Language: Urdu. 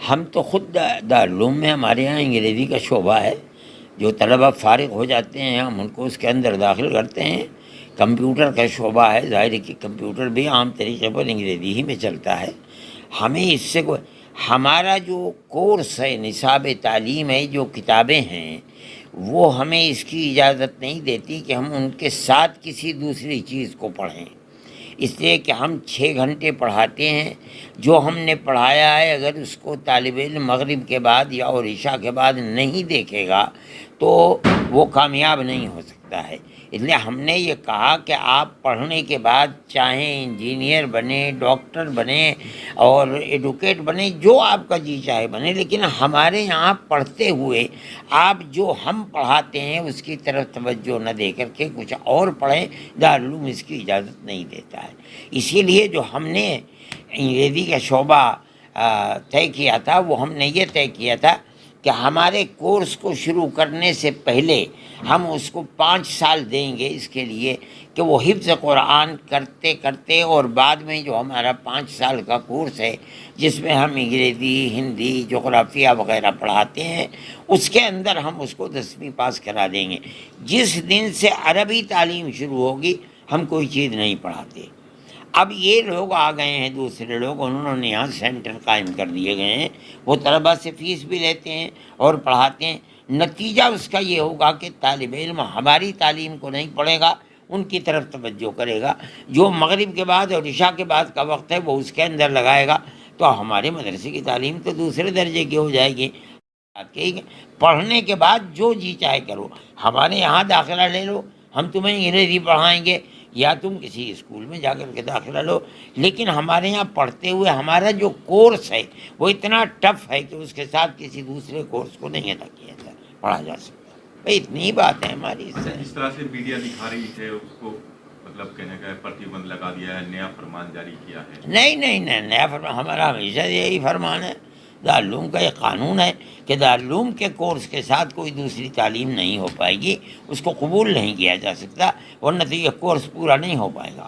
ہم تو خود دارالعلوم میں ہمارے یہاں انگریزی کا شعبہ ہے، جو طلبہ فارغ ہو جاتے ہیں ہم ان کو اس کے اندر داخل کرتے ہیں۔ کمپیوٹر کا شعبہ ہے، ظاہر ہے کہ کمپیوٹر بھی عام طریقے پر انگریزی ہی میں چلتا ہے۔ ہمیں اس سے ہمارا جو کورس ہے، نصاب تعلیم ہے، جو کتابیں ہیں وہ ہمیں اس کی اجازت نہیں دیتی کہ ہم ان کے ساتھ کسی دوسری چیز کو پڑھیں، اس لیے کہ ہم 6 گھنٹے پڑھاتے ہیں۔ جو ہم نے پڑھایا ہے اگر اس کو طالب علم مغرب کے بعد یا اور عشاء کے بعد نہیں دیکھے گا تو وہ کامیاب نہیں ہو سکتا ہے۔ اس لیے ہم نے یہ کہا کہ آپ پڑھنے کے بعد چاہیں انجینئر بنیں، ڈاکٹر بنیں اور ایڈوکیٹ بنیں، جو آپ کا جی چاہے بنیں، لیکن ہمارے یہاں پڑھتے ہوئے آپ جو ہم پڑھاتے ہیں اس کی طرف توجہ نہ دے کر کے کچھ اور پڑھیں۔ دارالعلوم اس کی اجازت نہیں دیتا ہے۔ اسی لیے جو ہم نے انگریزی کا شعبہ طے کیا تھا وہ ہم نے یہ طے کیا تھا کہ ہمارے کورس کو شروع کرنے سے پہلے ہم اس کو 5 سال دیں گے اس کے لیے کہ وہ حفظ قرآن کرتے کرتے، اور بعد میں جو ہمارا 5 سال کا کورس ہے جس میں ہم انگریزی، ہندی، جغرافیہ وغیرہ پڑھاتے ہیں، اس کے اندر ہم اس کو 10ویں پاس کرا دیں گے۔ جس دن سے عربی تعلیم شروع ہوگی ہم کوئی چیز نہیں پڑھاتے۔ اب یہ لوگ آ گئے ہیں، دوسرے لوگ، انہوں نے یہاں سینٹر قائم کر دیے گئے ہیں، وہ طلبہ سے فیس بھی لیتے ہیں اور پڑھاتے ہیں۔ نتیجہ اس کا یہ ہوگا کہ طالب علم ہماری تعلیم کو نہیں پڑھے گا، ان کی طرف توجہ کرے گا۔ جو مغرب کے بعد اور عشاء کے بعد کا وقت ہے وہ اس کے اندر لگائے گا، تو ہمارے مدرسے کی تعلیم تو دوسرے درجے کی ہو جائے گی۔ پڑھنے کے بعد جو جی چاہے کرو، ہمارے یہاں داخلہ لے لو، ہم تمہیں انگریزی پڑھائیں گے، یا تم کسی اسکول میں جا کر کے داخلہ لو، لیکن ہمارے یہاں پڑھتے ہوئے ہمارا جو کورس ہے وہ اتنا ٹف ہے کہ اس کے ساتھ کسی دوسرے کورس کو نہیں ادا کیا جا پڑھا جا سکتا۔ بھائی اتنی بات ہے ہماری۔ جس طرح سے میڈیا دکھا رہی ہے اس کو مطلب کہنے کا پرتیبند لگا دیا ہے، نیا فرمان جاری کیا ہے۔ نہیں، نیا فرمان ہمارا ہمیشہ یہی فرمان ہے۔ دارالعلوم کا یہ قانون ہے کہ دارالعلوم کے کورس کے ساتھ کوئی دوسری تعلیم نہیں ہو پائے گی، اس کو قبول نہیں کیا جا سکتا، ورنہ تو یہ کورس پورا نہیں ہو پائے گا۔